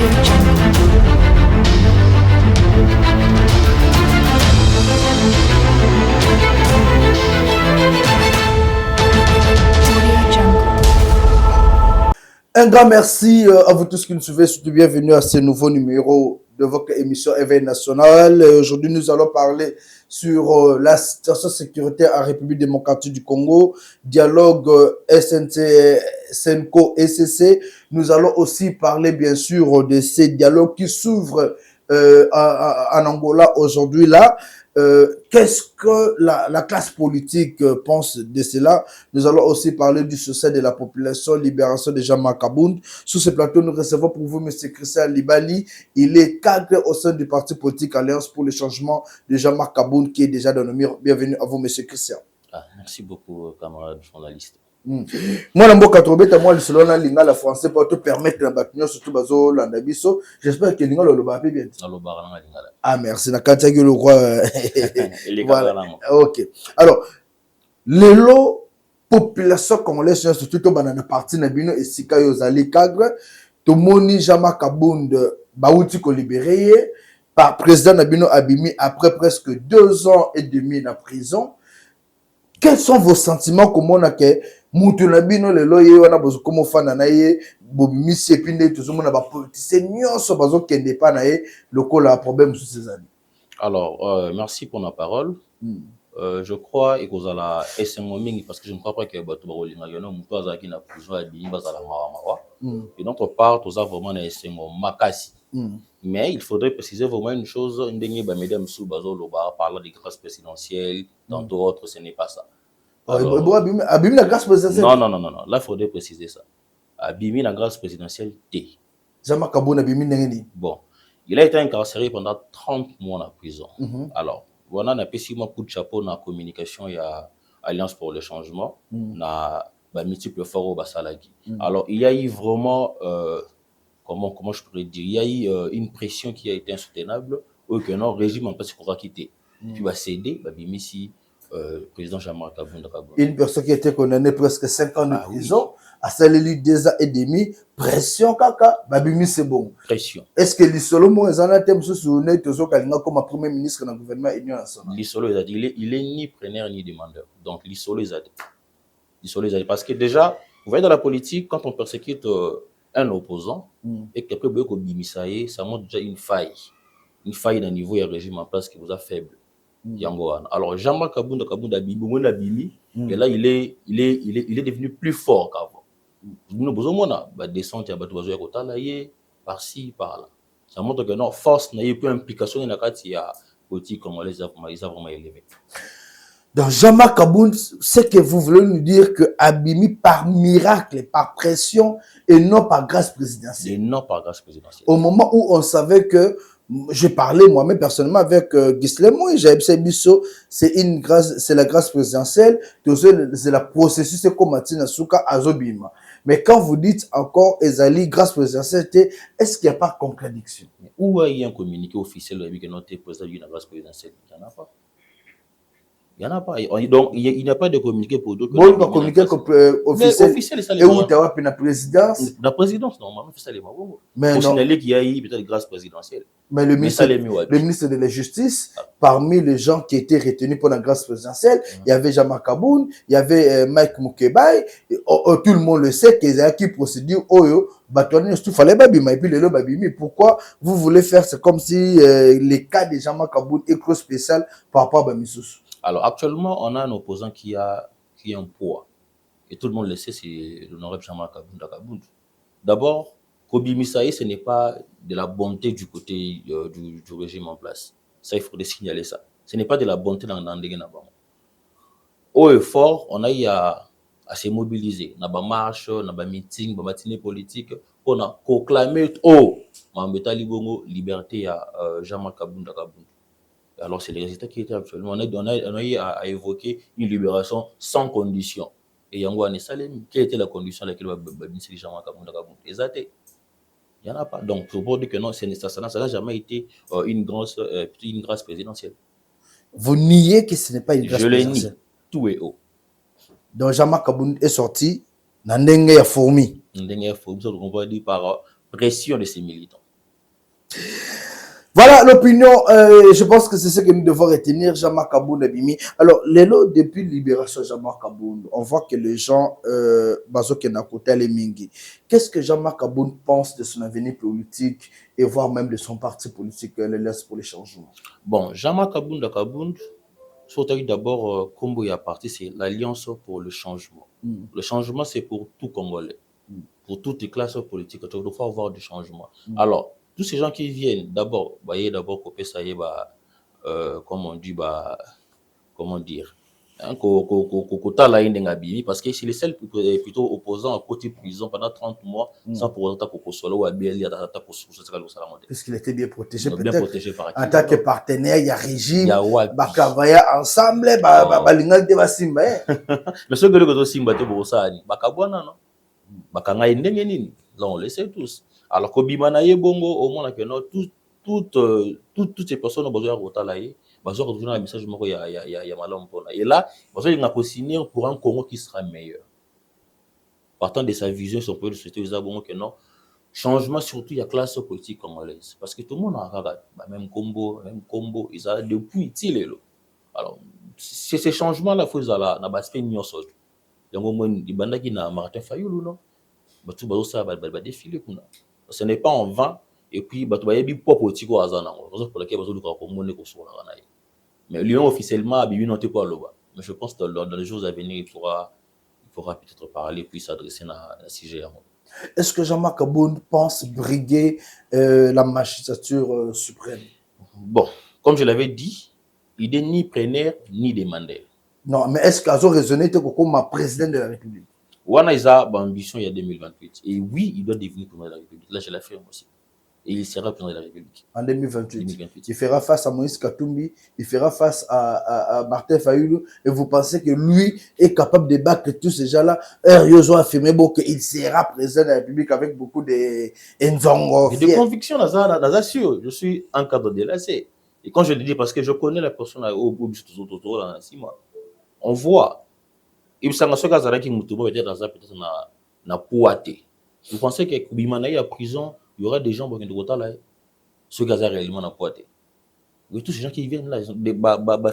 Un grand merci à vous tous qui nous suivez, surtout bienvenue à ce nouveau numéro de votre émission Éveil National. Aujourd'hui, nous allons parler sur la situation sécuritaire en République démocratique du Congo, dialogue SNC, SENCO, ECC. Nous allons aussi parler, bien sûr, de ces dialogues qui s'ouvrent en Angola aujourd'hui là. Qu'est-ce que la classe politique pense de cela? Nous allons aussi parler du succès de la population, libération de Jean-Marc Kabound. Sur ce plateau, nous recevons pour vous M. Christian Libali. Il est cadre au sein du parti politique Alliance pour le changement de Jean-Marc Kabound, qui est déjà dans le mur. Bienvenue à vous, M. Christian. Merci beaucoup, camarade journaliste. Moi, je suis moi, selon la langue français pour te permettre la bâtiment, surtout bazo landabiso. J'espère que l'ingala le bapi bien. Ah, merci. Na kantiagi le roi. Voilà. Ok. Alors, les lots population congolaise, surtout to banana parti na bino et sika yozali cadre, to moni Jean-Marc Kabound bauti ko libéré par président Nabino Abimi après presque 2 ans et demi na prison. Quels sont vos sentiments comme on a que mutu na bino le loyer wana bozo comme fana na ye bobimisi et puis tout le monde ba politicien nyonso bazo kende pa na ye lokola problème sur ces années. Alors merci pour la parole. Je crois et que la SMOMing parce que je ne crois pas que bato ba olinga yono mutu azaki na prison ya bini bazala mawa. Et d'autre part tous a vraiment na SMO makasi. Mais il faudrait préciser vraiment une chose, ndenge ba mesdames sous bazo loba parlant des grâces présidentielles, dans d'autres ce n'est pas ça. Alors, Abimi la grâce présidentielle. Non. Là, il faudrait préciser ça. Abimi la grâce présidentielle T. Jean-Marc Kabound Abimi n'engeni. Bon, il a été incarcéré pendant 30 mois en prison. Alors, voilà, on a fait 6 mois coup de chapeau dans la communication, il y a Alliance pour le changement, na multiples forums au Basalagi. Alors, il y a eu vraiment, comment je pourrais dire, il y a eu une pression qui a été insoutenable, ou que non, le régime en place pourra quitter. Puis, va céder, Abimi si. Président Jean-Marc Kabound. Une personne qui a été condamnée presque 5 ans de prison, à celle 2 ans et demi, pression kaka, babimi c'est bon. Pression. Est-ce que l'Isolo mo ezana thème sur net tozo kalinga comme premier ministre dans le gouvernement Union nationale? L'Isolo il est ni preneur ni demandeur. Donc l'Isolo parce que déjà, vous voyez dans la politique quand on persécute un opposant et qu'après beaucoup bimisaye, ça montre déjà une faille d'un niveau et un régime en place qui vous a faible. Alors Jean-Marc Kabound Abimi et là il est devenu plus fort qu'avant. Nous besoin de descendre à bateau ya kotala yé par-ci par-là. Ça montre que non force n'a plus implication dans la politique congolaise vraiment élevé. Donc Jean-Marc Kabound, c'est que vous voulez nous dire que Abimi par miracle, par pression et non par grâce présidentielle. Et non par grâce présidentielle. Au moment où on savait que j'ai parlé moi-même personnellement avec Ghislain Moui, c'est la grâce présidentielle, c'est la processus, c'est comme Martina Souka Azobima. Mais quand vous dites encore Ezali, grâce présidentielle, est-ce qu'il n'y a pas de contradiction? Où il y a un communiqué officiel de notre président de la grâce présidentielle? Il n'y en a pas. Il n'y en a pas. Donc, il n'y a pas de communiqué pour d'autres. Bon, pas communiqué officiel. Et où tu as la présidence? La présidence, normalement, c'est ça les mots. Mais pour signaler qu'il y a eu peut-être grâce présidentielle. Mais le ministre de la Justice, parmi les gens qui étaient retenus pour la grâce présidentielle, il y avait Jean-Marc Kabound, il y avait Mike Moukebaï, tout le monde le sait qu'ils ont acquis procédure, il fallait babima, et puis le babimi. Pourquoi vous voulez faire, c'est comme si les cas de Jean-Marc Kabound est trop spécial par rapport à Bamissous? Alors actuellement, on a un opposant qui a un poids. Et tout le monde le sait, c'est l'honorable Jean-Marc Kabound. D'abord, Kobi Misaï, ce n'est pas de la bonté du côté du régime en place. Ça, il faudrait signaler ça. Ce n'est pas de la bonté dans le haut et fort, on a eu à se mobiliser. On a des marches, on a des meetings, des matinées politiques pour proclamer liberté à Jean-Marc Kabound. Alors, c'est les résultats qui étaient actuellement. On a eu à évoquer une libération sans condition. Et Yango Anesalem, quelle était la condition à laquelle Jean-Marc Kabound Exacté. Il n'y en a pas. Donc, pour dire que non, ça n'a jamais été une grâce présidentielle. Vous niez que ce n'est pas une grâce présidentielle? Je le nie. Tout est haut. Donc, Jean-Marc Kabound est sorti dans Ndenge ya fourmi. Ndenge ya fourmi, ça on va dire par pression de ses militants. Voilà l'opinion, je pense que c'est ce que nous devons retenir, Jean-Marc Kabound Bimi. Alors, Lélo, depuis Libération de Jean-Marc Kabound, on voit que les gens, Bazo Kenakote les Mingi, qu'est-ce que Jean-Marc Kabound pense de son avenir politique et voire même de son parti politique, l'Alliance pour les changements? Bon, Jean-Marc Kabound, surtout d'abord, Combo et à parti, c'est l'Alliance pour le changement. Le changement, c'est pour tout Congolais, pour toutes les classes politiques. Il faut avoir du changement. Alors, tous ces gens qui viennent, d'abord, couper ça y est, comme on dit, comment dire, hein, parce que c'est les seuls plutôt opposants à côté prison pendant 30 mois, sans pour autant qu'on soit là ou à BLI, parce qu'il était bien protégé, bien peut-être. protégé par En tant que partenaire, il y a régime, il y a ouais, travailler ensemble, mais ce que le côté Simba te Borosani, Bakabwana, non? Bakanga nini, là on le sait tous. Alors qu'Obimana ye bongo, au moins que non, toutes ces personnes ont besoin de rotalaye, besoin de retourner un message il y a malheur pour et là, besoin de signer pour un Congo qui sera meilleur. Partant de sa vision, son projet de société, ils ont que non. Changement surtout, il y a classe politique congolaise. Parce que tout le monde a regardé, même combo, ils ont depuis utile. Alors, c'est ces changements-là, il faut qu'ils aient un aspect nyonso. Donc, au moins, il y a Martin Fayoulou, non? Tout ça va défiler. Ce n'est pas en vain. Et puis, il y a des politiques au hasard. Pour laquelle il y a des choses. Mais l'Union officiellement, il n'y a pas de. Mais je pense que dans les jours à venir, il faudra peut-être parler puis s'adresser à la CGR. Est-ce que Jean-Marc Kabound pense briguer la magistrature suprême? Bon, comme je l'avais dit, il n'est ni preneur ni demandeur. Non, mais est-ce qu'ils ont raisonné comme président de la République? Wana Isa, ambition il y a 2028. Et oui, il doit devenir président de la République. Là, je l'affirme aussi. Et il sera président de la République. En 2028. Il fera face à Moïse Katumbi, il fera face à Martin Fayoulou. Et vous pensez que lui est capable de battre tous ces gens-là? Ils ont affirmé qu'il sera président de la République avec beaucoup de convictions, sûr. Je suis un cadre délaissé. Et quand je le dis, parce que je connais la personne au bout de 6 mois, on voit. Il me semble que peut-être na poité. Vous pensez que Bimanaï à prison, il y aura des gens qui vont être là. Ce gaz réellement na poité. Oui, tous ces gens qui viennent là, ils ont des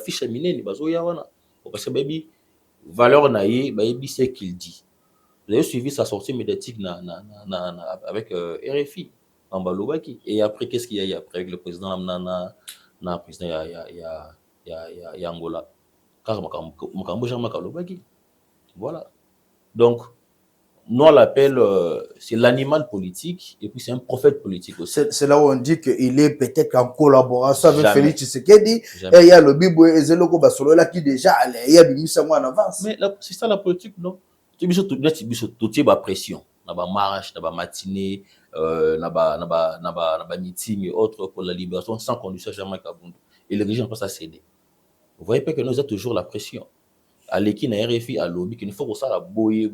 fiches minines, parce que baby, valeur naïe, baby, c'est qu'il dit. Vous avez suivi sa sortie médiatique avec RFI, en Balobaki. Et après, qu'est-ce qu'il y a après avec le président président, il y a Angola. Car voilà. Donc, nous, on l'appelle, c'est l'animal politique et puis c'est un prophète politique aussi. C'est là où on dit qu'il est peut-être en collaboration avec Félix Tshisekedi. Et il y a le Bibo et Zeloko Basolo là qui déjà allait, il y a mis ça en avance. Mais c'est ça la politique, non? Tu as la pression. Il y a marche, il y a matinée, il y a meeting et autres pour la libération sans condition jamais Kabound. Et le régime passe à céder. Vous voyez pas que nous avons toujours la pression. À l'équipe, à RFI, à lobby, qu'il faut que ça la boye.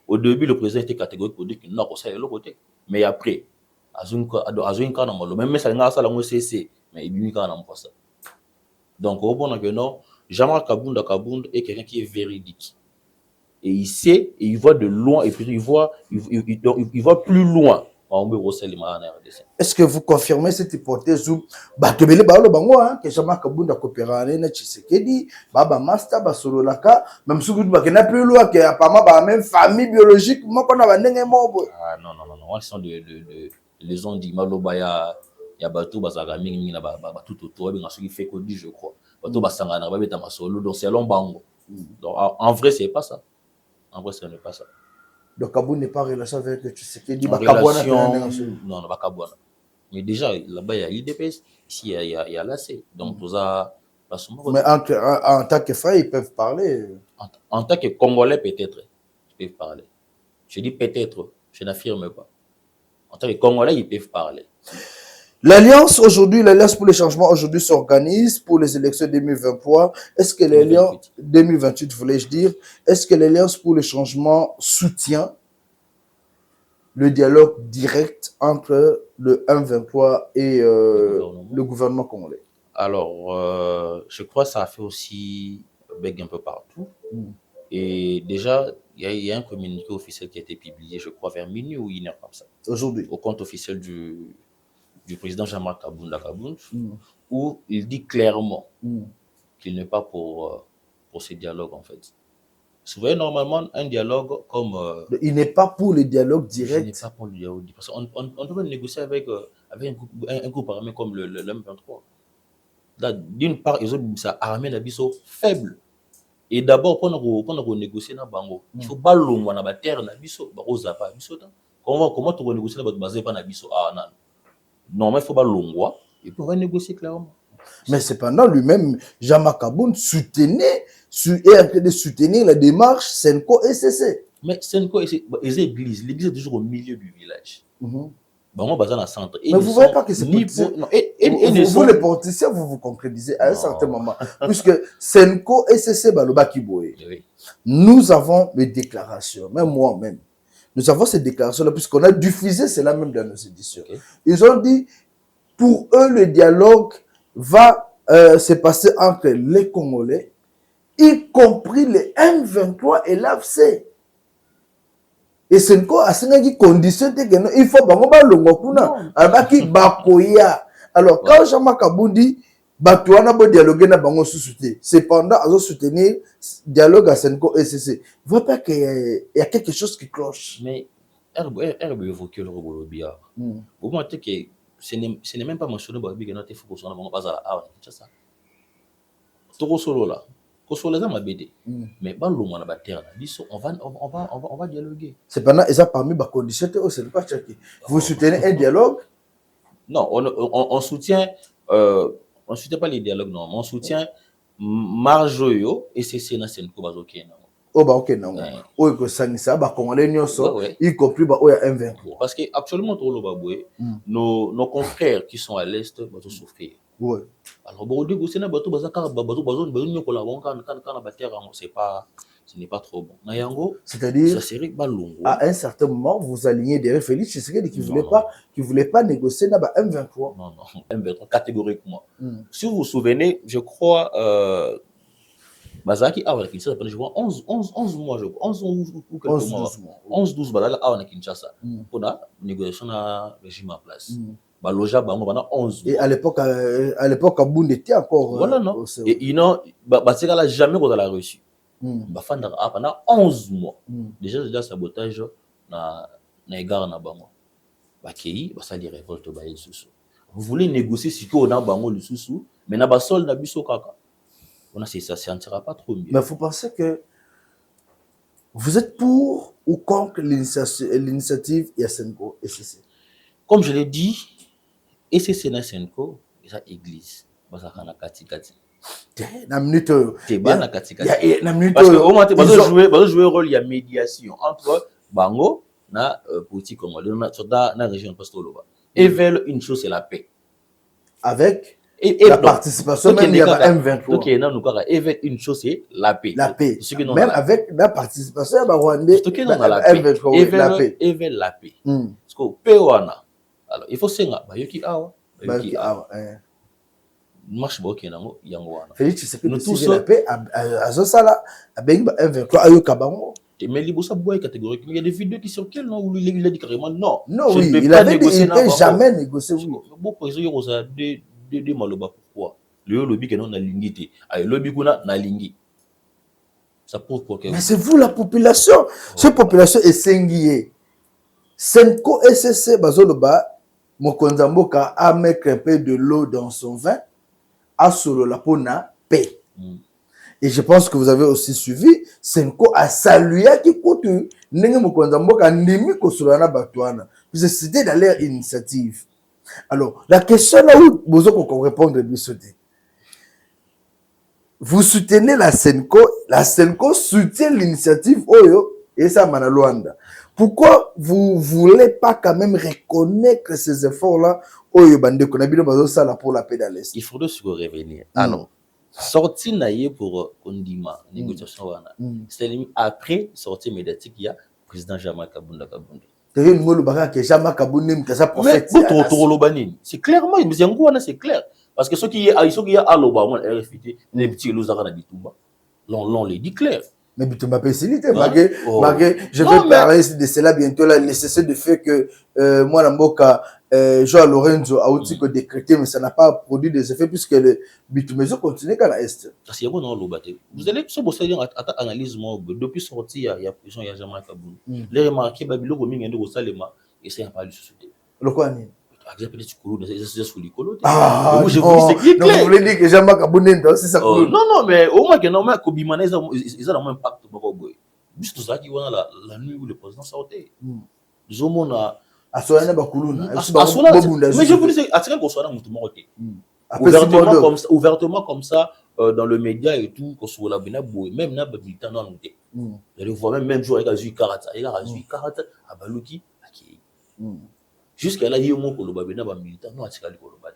Au début, le président était catégorique pour dire qu'il n'a pas ça de l'autre côté. Mais après, même ça n'a pas la cessé, mais il n'y a pas ça. Donc, au bon non, Jean-Marc Kabound est quelqu'un qui est véridique. Et il sait, et il voit de loin, et puis il voit plus loin. Est-ce que vous confirmez cette hypothèse où que Jean-Marc Kabound a coopéré avec Tshisekedi, Baba Master, Basololaka, même si vous n'a plus loin que apparemment la même famille biologique, moi qu'on a ah non, ils sont les ont dit Malobaya, il y a Batou Bazaga Mingi na tout autour, bien sûr il fait que dit je crois. Batou Basangana ba beta masolo donc c'est long bango. Donc en vrai c'est pas ça. En vrai ce n'est pas ça. Donc Kabound n'est pas en relation avec Tshisekedi, non, Bakabouana. Mais déjà là-bas il y a l'IDPS, ici il y a l'AC. Donc tout ça. Mais en tant que frères, ils peuvent parler. En tant que Congolais, peut-être, ils peuvent parler. Je dis peut-être, je n'affirme pas. En tant que Congolais, ils peuvent parler. L'Alliance aujourd'hui, l'Alliance pour le changement aujourd'hui s'organise pour les élections 2023. Est-ce que l'Alliance 2028, voulais-je dire, est-ce que l'Alliance pour le changement soutient le dialogue direct entre le M23 et le gouvernement congolais? Alors, je crois que ça a fait aussi bug un peu partout. Et déjà, il y a un communiqué officiel qui a été publié, je crois, vers minuit ou 1h comme ça. Aujourd'hui. Au compte officiel du du président Jean-Marc Kabunda Kabund, où il dit clairement qu'il n'est pas pour ces dialogues, en fait. Vous voyez, normalement, un dialogue comme... il n'est pas pour le dialogue direct. Il n'est pas pour le dialogue direct. Parce qu'on devrait négocier avec un groupe armé comme le M23. D'une part, ils ont ça armée d'Abisso faible. Et d'abord, pour négocier dans Bango, il faut pas l'ombre dans la terre d'Abisso. Comment tu vas négocier dans Bango pas d'Abisso? Ah non. Non, mais il faut pas l'ombre. Et puis on va négocier clairement. Mais cependant, lui-même, Jean-Marc Kabund soutenait la démarche Senko SCC. Mais Senko SCC, l'église est toujours au milieu du village. Bango basé dans le centre. Mais vous ne voyez pas que c'est politique. Vous, les politiciens, vous vous concrétisez à un certain moment. Puisque Senko SCC, nous avons des déclarations, même moi-même. Nous avons ces déclarations-là, puisqu'on a diffusé cela même dans nos éditions. Ils ont dit, pour eux, le dialogue va se passer entre les Congolais, y compris les M23 et l'AFC. Et Senko a signé condition que il faut bangoba longokuna abaki bakoya. Alors quand Jean-Marc Kabund dit batouana bo dialoguer na bango sous-souté, cependant azo soutenir dialogue à Senko SCC. Vous voyez pas qu'il y a quelque chose qui cloche. Mais herbe évoquer le Robolobia. Vous montrez que ce n'est même pas mentionné dans Biga notre faut qu'on bango pas à la c'est ça. Toro solo là. Kosoleza mabede. Mais ba lo mwana ba terre na biso on va dialoguer. Cependant, et ça parmi les conditions c'est pas checké. Vous soutenez un dialogue? Non, on soutient on soutient pas les dialogues non, on soutient Marjoyo et c'est na Senko bazoké na. Oh bah OK non. Oh que ça ba congolais nyonso y compris ba oya M23. Parce que actuellement tolo baboué nos confrères qui sont à l'est vont souffrir. Ouais. Alors bon négocier na bato bazaka bato nyokola bon quand na ba terre ce n'est pas trop bon. Na yango, c'est-à-dire ça serait balongo. À un certain moment vous alignez derrière Félix Tshisekedi qui voulait pas négocier na ba M23. Non, M23 catégoriquement. Si vous vous souvenez, je crois Bazaki a Kinshasa, je vois 11 mois, je crois, 11 ou quelques mois. 11-12 Bazaki a Kinshasa pour la négociation na régime en place. Baloja bango pendant 11 mois. Et à l'époque Kabund était encore voilà non. Et ils n'ont Batseka jamais qu'on l'a reçu. Bafanda pendant 11 mois. Déjà sabotage na égard na bango. Bakei ça des révoltes ba sous. Vous voulez négocier si on a bango le sous mais na ba sol na biso kaka. On a ça sentira pas trop mieux. Mais faut penser que vous êtes pour ou contre l'initiative Senko SCC. Comme je l'ai dit, SCC na Senko, c'est église. Bazaka na kati. Na minute na kati. Na minute parce que au moins ils jouer rôle il y a médiation entre bango na politique congolais na région Pastoloba. Ils veulent une chose c'est la paix. Avec la participation même il y a M23. OK, non nous quoi ils veulent une chose c'est la paix. La paix. Même avec la participation ba Rwandais. OK non la paix. Ils veulent la paix. Parce que paix wana. Alors il faut senga ba yoki awa. Marche ba OK nango yango wana. Félix Tshisekedi tous la paix azo sala abengi ba M23 ayoka bango. Mais les bossa boy catégorique, il y a des vidéos qui circulent non où il a dit carrément non. Non oui, il avait dit il n'était jamais négocié oui. Bon président il y a de maloba pourquoi le lobby que non na lingité ay lobby kuna na lingi ça prouve quoi que mais c'est vous la population cette population est singulier Senko SCC bazoloba mokonza mboka a mettre un peu de l'eau dans son vin a solo la pona paix et je pense que vous avez aussi suivi Senko a salué qui coûte ndenge mokonza mboka ndimi ko solo na batwana parce que c'était dans leur initiative. Alors, la question là où vous allez répondre, vous soutenez la Senko soutient l'initiative Oyo et ça Manaluanda. Pourquoi vous ne voulez pas quand même reconnaître ces efforts-là Oyo Bande Konabino Bazosala pour la paix dans l'Est? Il faudrait se revenir. Alors, sortir naïe pour Kondima, négociation, c'est après sortie médiatique, il y a le président Jean-Marc Kabunda. C'est clairement, c'est clair. Parce que ceux qui y a à l'Obama, les petits loups à Bitumba, l'on les dit clair. Mais Bitumba peut faciliter. Je vais parler de cela bientôt. Là, nécessaire de fait que moi, Namboka, Joao Lorenzo a aussi que décrété, mais ça n'a pas produit des effets puisque le Bitumezio continue qu'à l'Est. Parce qu'il y a bon dans le bâtiment. Vous allez se bosser dire analyse moi depuis sorti il y a prison il y a jamais Kaboul. Les remarquer babilo ko mingi ndo salema et c'est pas le souci. Le quoi ni? Exemple petit coulou c'est sous l'école. Ah, je vous dis c'est qui clair. Vous voulez dire que jamais Kaboul n'est c'est ça. Non mais au moins que normalement ko bimana ils ont un impact beaucoup boy. Juste ça qui wana la nuit où le président sortait. Zomona Asoana bakuluna. Mais je vous dis c'est attirer qu'on soit dans mutumo côté. Ouvertement comme ça dans le média et tout qu'on soit là même na militant dans noté. Je le vois même jour avec Azui Karata, il a Azui Karata à Baluki aki. Jusqu'à là il y a mon koloba bena ba militant non atika koloba.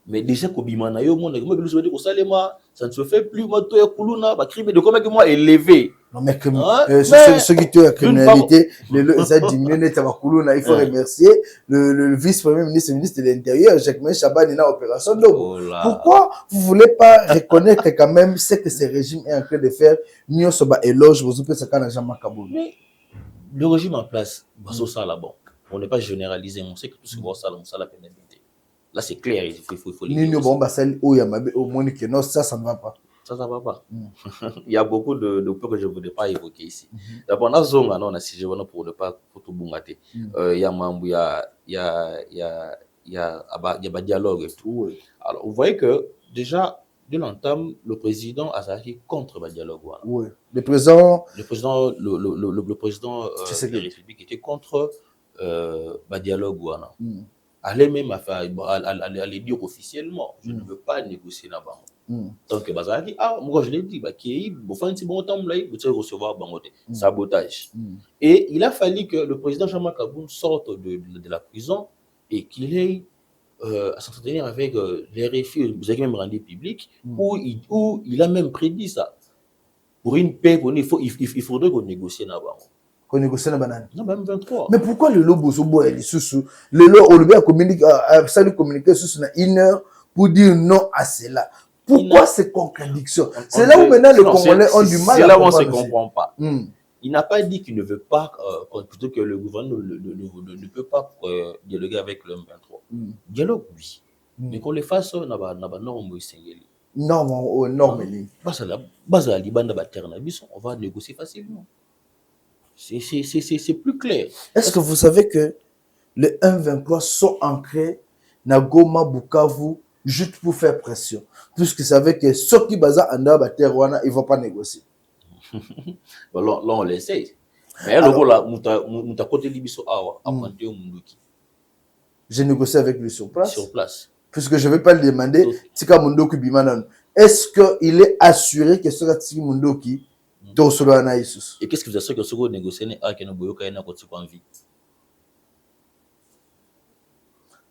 Mais déjà kobimana yo mon moi que nous salema ça ne se fait plus moi to ya kuluna ba crime de comment que moi élevé. Non mais ceux qui tuent la criminalité, ça diminue net à Kuluna, il faut remercier le vice-premier ministre, le ministre de l'Intérieur, Jacques Chaban, il a opération Lobo. Pourquoi vous voulez pas reconnaître quand même ce que ce régime est en train de faire? Nio soba éloge, vous pouvez ça quand jamais Kaboul. Mais le régime en place, ça là bon, on n'est pas généralisé, on sait que tout ce qu'on ça la pénibilité. Là c'est clair, il faut le dire. Bon basal au moins que non ça ne va pas. Ça va pas. Il y a beaucoup de points que je ne voudrais pas évoquer ici. D'abord, on a zone, on a si je veux pour ne pas tout boumgater. Il y a Mambu, il y a dialogue et tout. Alors, vous voyez que déjà, de l'entame, le président a été contre le dialogue. Oui. Le président de la République était contre le dialogue. Allez même à le dire officiellement, je ne veux pas négocier là-bas. Donc, moi je l'ai dit, recevoir sabotage. Et il a fallu que le président Jean-Marc Kaboun sorte de la prison et qu'il ait à s'entretenir avec les réfugiés, vous avez même rendu public, où il a même prédit ça. Pour une paix, il faudrait qu'on négocie là-bas. Qu'on négocie la banane. Non, même 23. Mais pourquoi le lobo est sous le lobo, on lui a communiqué sur une heure pour dire non à cela? Pourquoi ces contradictions? C'est là où maintenant les Congolais ont du mal à comprendre. C'est là où on ne se comprend pas. Il n'a pas dit qu'il ne veut pas, plutôt que le gouvernement ne peut pas dialoguer avec le M23. Dialogue, oui. Mais qu'on les fasse, on a norme on va négocier facilement. C'est plus clair. Est-ce que vous savez que les M23 sont ancrés dans Goma, Bukavu, juste pour faire pression? Puisque vous savez que ceux qui basent en Terwana, ils ne vont pas négocier. Là, on l'essaye. Mais là, côté Libiso Awa, apprendre au Munduki. J'ai négocié avec lui sur place. Sur place. Puisque je ne vais pas le demander, Tika Mundoki Bimanan. Est-ce qu'il est assuré que ce sera Tika Mundoki? Et qu'est-ce que vous assurez que ce que vous négociez à Kenoboyoka et Nakotikonvi?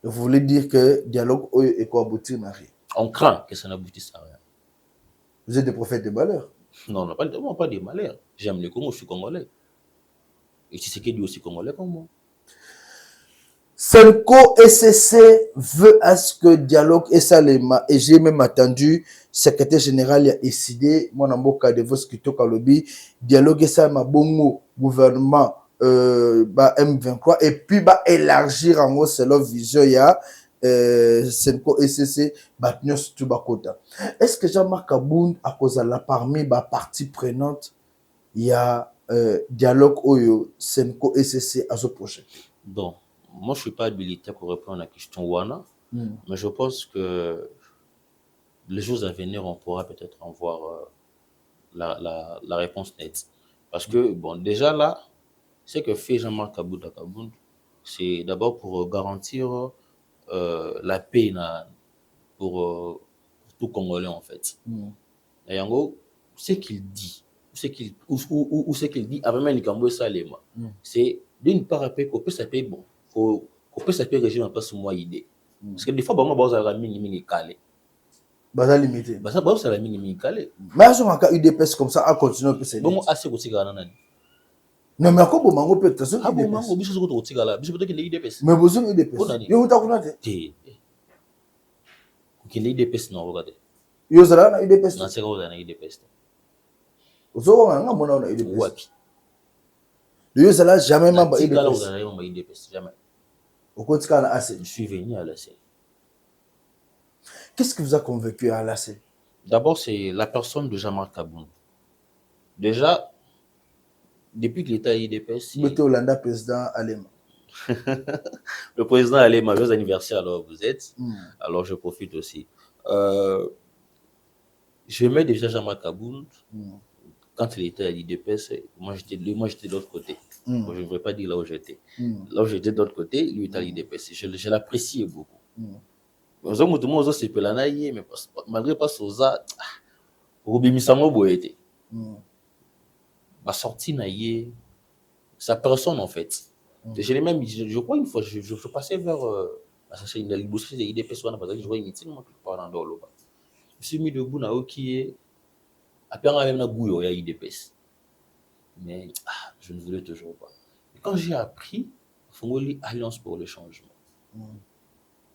Vous voulez dire que dialogue est quoi aboutir, Marie? On craint que ça n'aboutisse à rien. Vous êtes des prophètes de malheur? Non, pas des malheurs. J'aime le Congo, je suis congolais. Et si c'est qui dit aussi congolais comme moi. Senko SCC veut à ce que dialogue et Salema, et j'ai même attendu, secrétaire général a décidé, mon amboka de vos skito kalobi, dialogue et Salema bongo, gouvernement, M23, et puis élargir en gros, c'est leur vision, il y a Senko SCC, Batnios Tubakota. Est-ce que Jean-Marc Kaboun, à cause de la parmi partie prenante, il y a dialogue Oyo, Senko SCC à ce projet? Bon. Moi, je ne suis pas habilité pour répondre à la question Wana, mais je pense que les jours à venir, on pourra peut-être en voir la réponse nette. Parce que, bon, déjà là, ce que fait Jean-Marc Kaboun, c'est d'abord pour garantir la paix pour tout Congolais, en fait. Et en gros, ce qu'il dit, ce qu'il dit, avant même les Cambodgiens Salema, c'est d'une part, qu'on peut s'appeler bon. Qu'on peut s'appeler régime en place moi idée. Parce que des fois, on va avoir mini calé. Baza limité. Baza la mini calé. Mais si on a UDPS comme ça, à continuer à bon, assez aussi gana. Non, mais encore bon mango peut être ça. Ah bon mango, biso ko to tigala, biso peut-être qu'il est UDPS. Mais besoin UDPS. Yo uta kuna te. Qu'il est UDPS non regardez. Yo zala na UDPS. Non, c'est quoi na UDPS. Ozo nga mona na UDPS. Yo zala jamais membre UDPS. Jamais. Au quotidien, à l'AC. Je suis venu à l'AC. Qu'est-ce qui vous a convaincu à l'AC? D'abord, c'est la personne de Jean-Marc Kaboun. Déjà, depuis que l'État IDPS... Le Hollanda président Alema. Le président Alema, joyeux anniversaire alors vous êtes. Alors je profite aussi. Je mets déjà Jean-Marc Kaboun. Quand l'État IDPS, moi j'étais de l'autre côté. Bon, je ne voudrais pas dire là où j'étais. Là où j'étais de l'autre côté, lui était à l'IDPS. Je l'appréciais beaucoup. Mais malgré pas ça, Rubimisamo Boete. Ma sortie naïe, sa personne en fait. Je l'ai même, je crois une fois, je passais vers la libousse des IDPS, je vois une meeting, moi, je parle dans l'eau. Je me suis mis debout, na okié, après, même na gouyo, il y a IDPS. Mais je ne voulais toujours pas. Et quand j'ai appris, Fongoli Alliance pour le changement.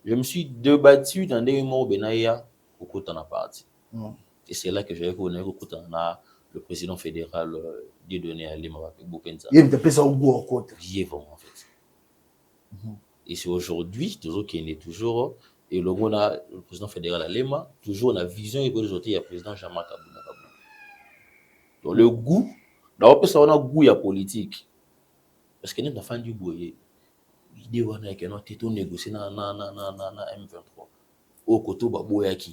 Je me suis débattu dans des moments Benaya au côté de la partie. Et c'est là que j'ai reconnu le président fédéral Dieudonné Alema avec Boupenza. Il était ça au bout au côté. Vraiment, en fait. Et c'est aujourd'hui, toujours, et le président fédéral Alema, toujours la vision et il y a le président Jean-Marc Kaboun. Donc le goût, d'abord, on a goût à politique. Parce que nous avons fait du boyer. L'idée, c'est que nous négocier dans M23. Au côté de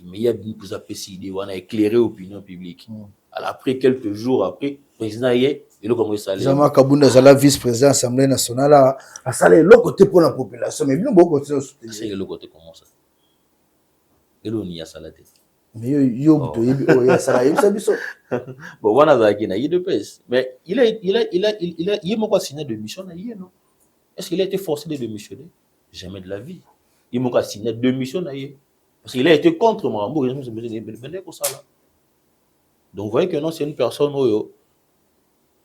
mais il y a beaucoup de idées, on a éclairé l'opinion publique. Alors, après quelques jours après, le président est là, comment il s'allait. Jean-Marc Kaboun est la vice-président de l'Assemblée nationale, à saler l'autre côté pour la population, mais bien beaucoup de choses. C'est l'autre côté, comment ça? Et là, on y a ça la tête. Mais il y a ça, il y a ça. Bon, on a il de pèse. Mais il m'a signé de mission, non? Est-ce qu'il a été forcé de démissionner? Jamais de la vie. Il m'a signé de mission, parce qu'il a été contre Marambo, il a pour ça là. Donc, vous voyez que non, c'est une personne où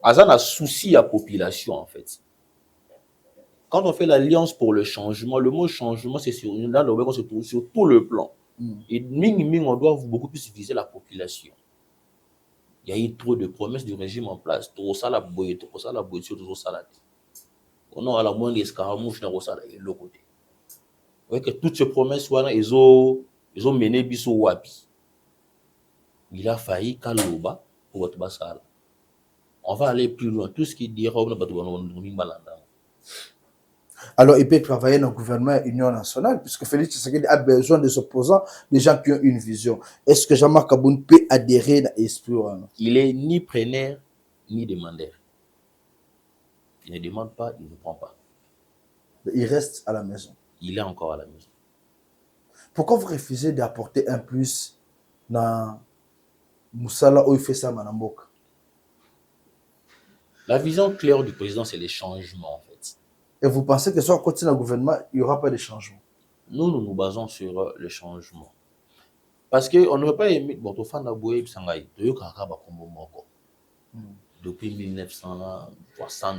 il a souci à la population, en fait. Quand on fait l'alliance pour le changement, le mot changement, c'est sur tout le plan. Et on doit beaucoup plus viser la population. Il y a eu trop de promesses du régime en place. Trop ça la boye, trop ça la boye, trop ça la. On a la moindre escaramouche dans l'autre côté. Vous voyez que toutes ces promesses, ils ont mené Bissou Wapi. Il a failli Kaloba pour votre bassal. On va aller plus loin. Tout ce qui dira, on va. Alors, il peut travailler dans le gouvernement Union nationale, puisque Félix Tshisekedi a besoin des opposants, des gens qui ont une vision. Est-ce que Jean-Marc Kaboun peut adhérer à l'esprit? Il est ni preneur, ni demandeur. Il ne demande pas, il ne prend pas. Il reste à la maison. Il est encore à la maison. Pourquoi vous refusez d'apporter un plus dans Moussala où il fait ça, Manamboka? La vision claire du président, c'est les changements, en fait. Et vous pensez que si on continue le gouvernement, il n'y aura pas de changement? Nous nous basons sur le changement. Parce qu'on ne veut pas aimer. Bon, tu fais Naboué, Sangaï, tu as depuis 1960,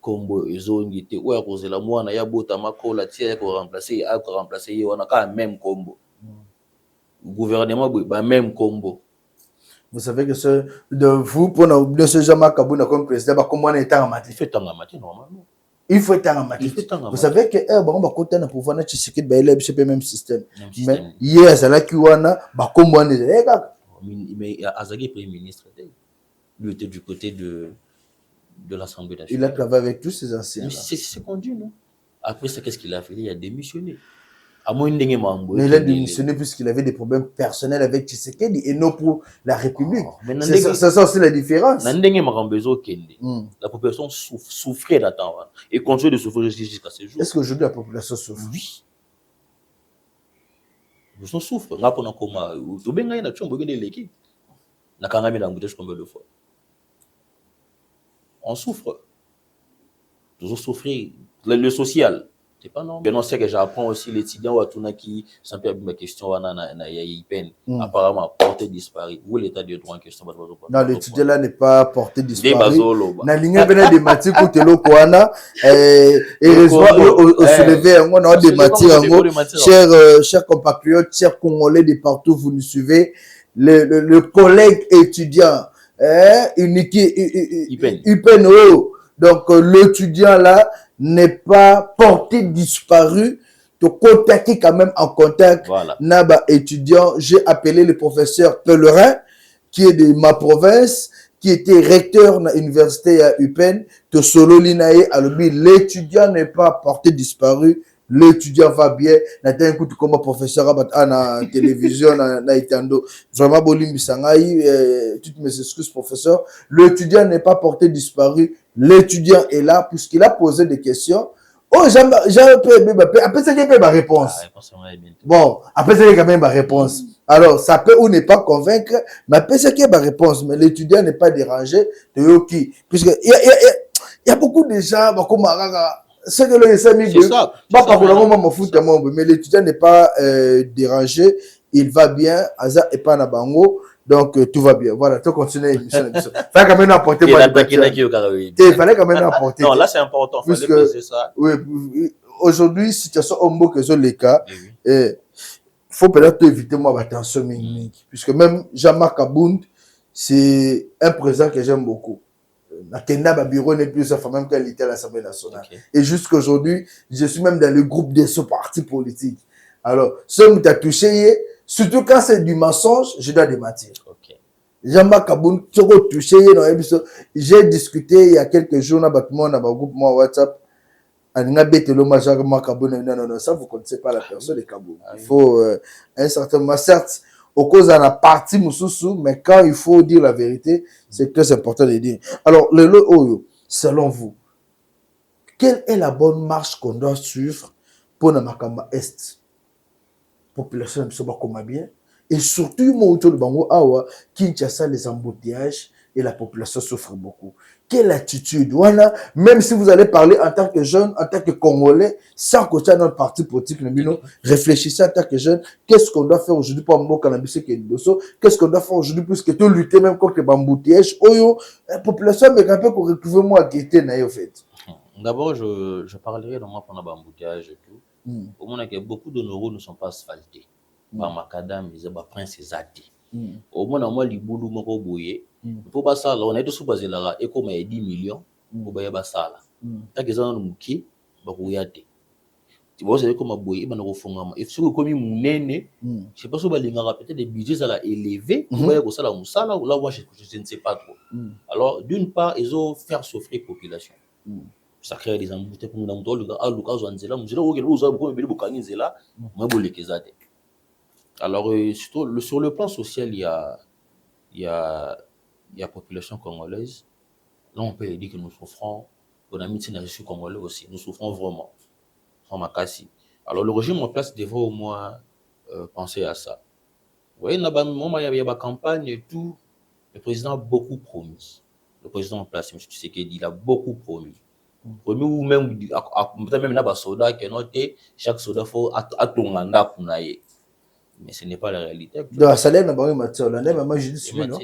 Combo, ils ont été où à cause de la moine, il y a beaucoup de la tienne pour remplacer, on a quand même combo. Le gouvernement, même combo. Vous savez que vous, pour nous, ce Jean-Marc Kaboun comme président, comment on est en matière? Il fait tant en matière, normalement. Il faut être en matière. Vous savez que on va continuer à pouvoir être chez le même système. Mais hier, c'est là qu'il y a comment on est. Mais Azaghi, premier ministre, lui était du côté de l'Assemblée nationale. Il a travaillé avec tous ses anciens. C'est conduit, non? Après ça, qu'est-ce qu'il a fait? Il a démissionné. Mais il a démissionné puisqu'il avait des problèmes personnels avec Tshisekedi et non pour la République. C'est ça aussi la différence. La population souffrait d'attendre et continue de souffrir jusqu'à ce jour. Est-ce qu'aujourd'hui la population souffre? Oui. La population souffre. On souffre. Toujours souffrir. Le social. C'est pas normal. Mais on sait que j'apprends aussi l'étudiant qui s'en fait ma question apparemment porté disparu. Où l'état de droit en question? Non, l'étudiant là n'est pas porté disparu. Na ligne venait de matières où t'es lokoana et au soulever on a des matières chers compatriotes, chers Congolais de partout, vous nous suivez. Le collègue étudiant UPEN. Donc l'étudiant là n'est pas porté disparu, de contacter quand même en contact Voilà. Naba étudiant. J'ai appelé le professeur Pellerin, qui est de ma province, qui était recteur de l'université à UPenn, de Solo Linae, à l'étudiant n'est pas porté disparu, l'étudiant va bien. Nathan écoute comme professeur à la télévision, na Itando. Vraiment, Bolim Bisangaï, toutes mes excuses, professeur. L'étudiant n'est pas porté disparu, l'étudiant est là, puisqu'il a posé des questions. Oh, j'ai après ça, j'ai ma réponse. Bon, après ça, il y a quand même ma réponse. Alors, ça peut ou ne pas convaincre, mais après ça, il y a ma réponse. Mais l'étudiant n'est pas dérangé de Yoki. Puisque il y a beaucoup de gens, comme c'est que le SMI, mais l'étudiant n'est pas dérangé, il va bien, Aza et pas Nabango. Donc, tout va bien. Voilà, tu continues l'émission. Il fallait quand même apporter moi. Il fallait quand même apporter. Non, là, c'est important. Il fallait poser ça. Oui, aujourd'hui, situation homo que sont les cas, il faut peut-être éviter moi l'attention minimique. Puisque même Jean-Marc Abound, c'est un président que j'aime beaucoup. Nakenda Babiro n'est plus sa femme, même quand il était à l'Assemblée nationale. Okay. Et jusqu'aujourd'hui, je suis même dans le groupe de ce parti politique. Alors, ce qui t'a touché, surtout quand c'est du mensonge, je dois démentir. Okay. Jean-Marc Aboun, touché, j'ai discuté il y a quelques jours dans le groupe WhatsApp. Non, ça, vous ne connaissez pas la personne de Kaboun. Il faut un certain moment, certes, au cause de la partie Moussoussou, mais quand il faut dire la vérité, c'est très important de dire. Alors, selon vous, quelle est la bonne marche qu'on doit suivre pour la Makamba Est? Population de bien. Et surtout, moi, autour de Bango Awa, Kinshasa, les embouteillages et la population souffre beaucoup. Quelle attitude? Voilà, même si vous allez parler en tant que jeune, en tant que Congolais, sans côté à notre parti politique, réfléchissez en tant que jeune, qu'est-ce qu'on doit faire aujourd'hui pour Mbo Cannabis et Dosso? Qu'est-ce qu'on doit faire aujourd'hui pour que lutter même contre les embouteillages? Oh, la population, mais quand même, pour retrouver moi à guetter, en fait. D'abord, je parlerai de moi pendant l'embouteillage et tout. Au moins, beaucoup de nos routes ne sont pas asphaltés. Par Macadam, les princes et Zati. Au moins, moi, les boulous m'ont boyé. Pour ça, on est tous basés là, et comme il y a 10 millions, pour bailler ça là. Tant que ça, on nous qui, bah, vous y êtes. Tu vois, c'est comme un boyé, bah, nous refondons. Et si vous comme mon aîné, je sais pas si vous allez peut-être des budgets ça là élevés, vous voyez que ça là, ou là, moi, je ne sais pas trop. Alors, d'une part, ils ont fait souffrir la population. Ça crée des embouteillages pour nous dans le cas alors sur le plan social, il y a la population congolaise. Là, on peut dire que nous souffrons, on a mis une congolais aussi, nous souffrons vraiment. Alors le régime en place devrait au moins penser à ça. Vous voyez, il y a une campagne et tout. Le président a beaucoup promis. Le président en place, M. Tshisekedi, il a beaucoup promis. Ou même un soldat qui est noté, chaque soldat faut attendre pour naïe. Mais ce n'est pas la réalité. Donc, salaire n'a pas eu matière. Maman Julie Sumi, non?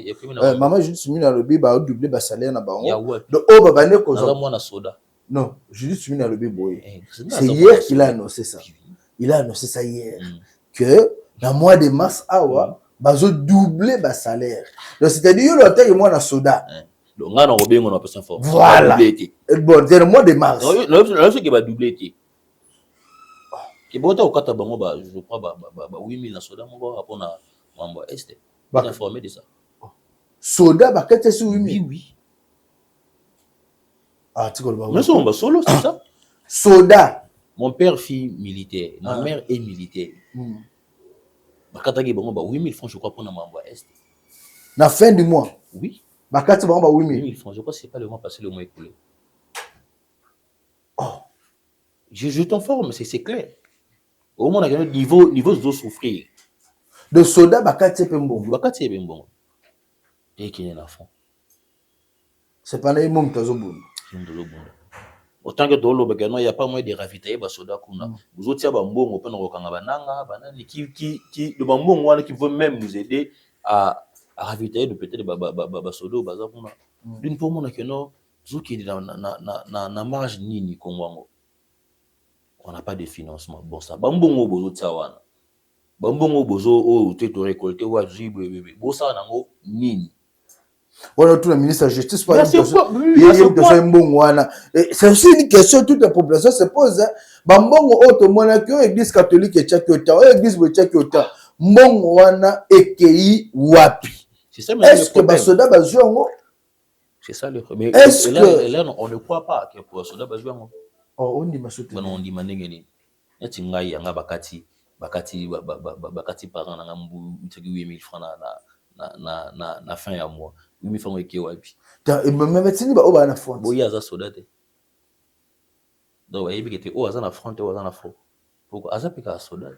Maman Julie Sumi dans le B, bah, doublé, bah, salaire n'a pas eu. Donc, oh, bah, bah, non, Julie Sumi dans le B, boy. C'est hier qu'il a annoncé ça. Il a annoncé ça hier. Que, dans le mois de mars, bah, je doublé, bah, salaire. Donc, c'est-à-dire, il y a longtemps que moi, dans soda. Donc, là, on a bien, on a personne fort. Voilà. Bon, c'est le mois de mars. Non, le qui va doubler. Qui bon au kata bango ba je crois ba 8000 na soda mongo apona mambo est ba informé de ça soda ba kete sur 8000 oui ah tu connais pas mais son ba solo c'est ça soda mon père fille militaire ma mère est militaire ba kata ki bango ba 8000 francs je crois pour na mambo est na fin du mois oui ba kata bango ba 8000 francs je crois c'est pas le mois passé le mois écoulé je t'informe c'est clair. Au moins, on a un niveau de souffrir. De soda, bakati pembo. Bakati pembo. Et qui est la fond. C'est pas les mômes qui sont bons. Autant que dans l'eau, il n'y a pas moyen de ravitailler les soda. Vous autres, il y a un bon open le bambou qui veut même nous aider à ravitailler peut-être les soda. D'une fois, on a que nous, qui est dans la marge ni Congo. On n'a pas de financement. Bon, ça, bambongo bozo tsawana. Bambongo bozo o te récolter wa jibe. Bon ça nango nini. On a tout le ministre de la Justice. C'est aussi une question que toute la population se pose. Bambongo otomonaki église catholique et tchakota, église tchakota. Mbongo wana ekei wapi? Est-ce que basoda bazouango? C'est ça le problème. Est-ce que là on ne croit pas que pour basoda bazouango? Oh, on dit masote. On dit manengeni. Neti ngai yanga bakati par an na mbu 8000 francs na fin ya mois. 8000 francs eke wapi? Même tini ba oba na front. Boya za soda te. Donc ba yebi kete o aza na front o aza na faux. Pourquoi aza pika soda?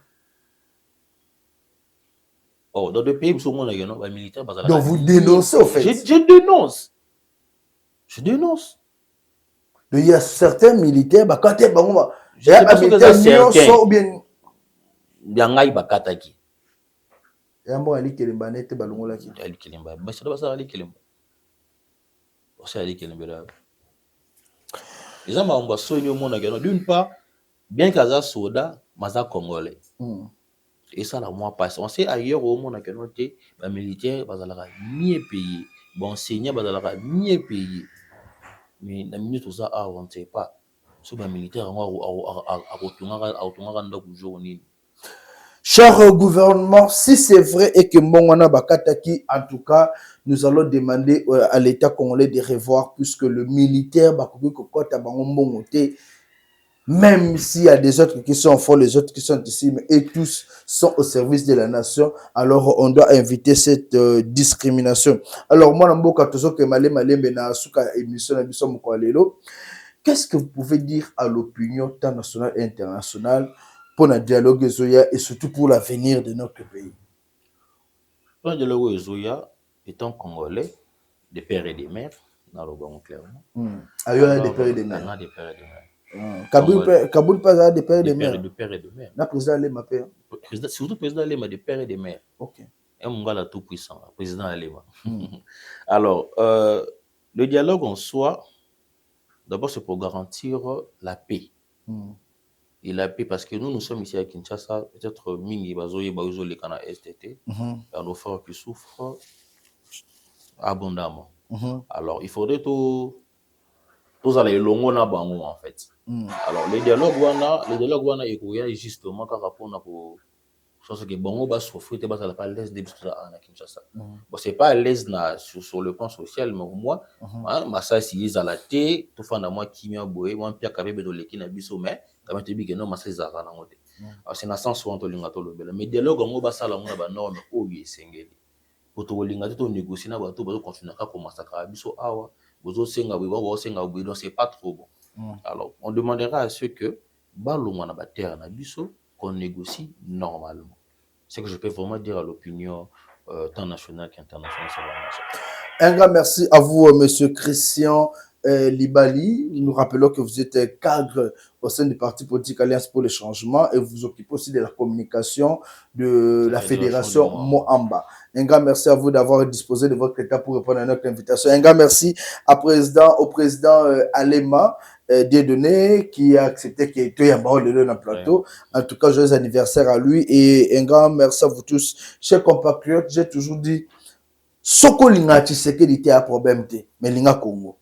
Oh, dans des pays où sont les militaires, donc vous dénoncez au fait. Je dénonce. Je dénonce. Il y a certains militaires, quand ils sont bien. Yangai bakataki. Yambo ali kelemba nete balongola ki. Ali kelemba. Mais ça doit ça ali kelemba. Aussi ali kelemba là. Les gens m'ont soigné au monde agano. D'une part, bien qu'Aza soda, maza congolais. Et ça la moi passe. On sait ailleurs au monde agano te, les militaires bazalara mieux payé, bon enseignant bazalara mieux payé. Mais la minute où ça on ne sait pas. Sur les militaires cher gouvernement, si c'est vrai et que Mongwana Bakataki, en tout cas, nous allons demander à l'État congolais de revoir, puisque le militaire, même s'il y a des autres qui sont forts, les autres qui sont ici, et tous sont au service de la nation, alors on doit inviter cette discrimination. Alors, moi, qu'est-ce que vous pouvez dire à l'opinion tant nationale et internationale pour le dialogue Zoya et surtout pour l'avenir de notre pays? Le dialogue Zoya étant congolais, des pères et des mères, dans le bon clairement. Ailleurs, des pères et des mères. Des pères et des mères. Kaboul pas des pères et des mères. Des pères et des mères. Le président Alema père. Surtout le président Alema, des pères et des mères. Ok. Un mongala tout puissant, le président Alema. Alors, le dialogue en soi, d'abord, c'est pour garantir la paix. Et la paix, parce que nous sommes ici à Kinshasa, peut-être Mingi, Bazoye, Baozo, les Kana STT, nos frères qui souffrent abondamment. Alors, il faudrait tous aller longo na bango, en fait. Alors, le dialogue, il y a justement par rapport à ce que bango va souffrir, c'est pas à l'aise de Kinshasa. Bon, c'est pas à l'aise sur le plan social, mais au moins, ma ça, si ils à la thé, tout fan à moi qui m'a boé, moi, Pierre Kabebe de l'équipe, mais quand même, tu dis que non, ma ça, ils à la montée. Alors, c'est un sens souvent, tu l'as le bel. Mais dialogue, on va ça, la norme, oh, oui, c'est pour tout l'ingati, tu négocier, na bateau, bateau, continuer à commencer à biso, awa, bozo, senga, donc c'est pas trop bon. Alors, on demandera à ceux que, balongwana ba terre na biso, qu'on négocie normalement. C'est ce que je peux vraiment dire à l'opinion tant nationale qu'internationale. Un grand merci à vous, monsieur Christian Libali. Nous rappelons que vous êtes cadre au sein du parti politique Alliance pour le changement et vous occupez aussi de la communication de la fédération Moamba. Un grand merci à vous d'avoir disposé de votre état pour répondre à notre invitation. Un grand merci au président Alema Dieudonné qui a accepté qu'il était un bon dans le plateau. En tout cas, joyeux anniversaire à lui et un grand merci à vous tous. Chers compatriotes, j'ai toujours dit, Soko linga Tshisekedi était un problème, mais linga Congo.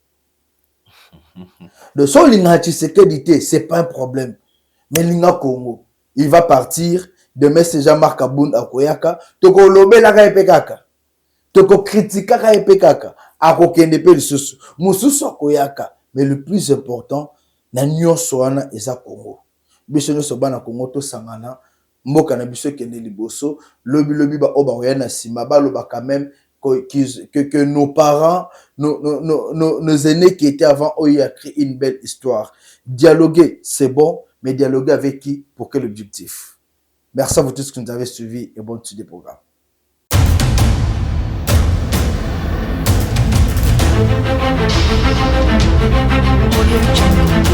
De son linga Tshisekedi, c'est pas un problème, mais linga Congo. Il va partir. Demain, c'est Jean-Marc Aboun à Koyaka. Toko lobe la kaipekaka. Toko kritika kaipekaka. Ako kendepe le susu. Mususu à Koyaka. Mais le plus important, na nyo soana eza Congo. Biso no soba na Congo to sangana. Mboka na biso kende liboso. Lobi ba oba oyana sima ba loba quand même que nos parents, nos aînés qui étaient avant, eux, ils ont créé une belle histoire. Dialoguer, c'est bon, mais dialoguer avec qui? Pour quel objectif? Merci à vous tous qui nous avez suivis et bonne suite des programmes. Audio Jungle.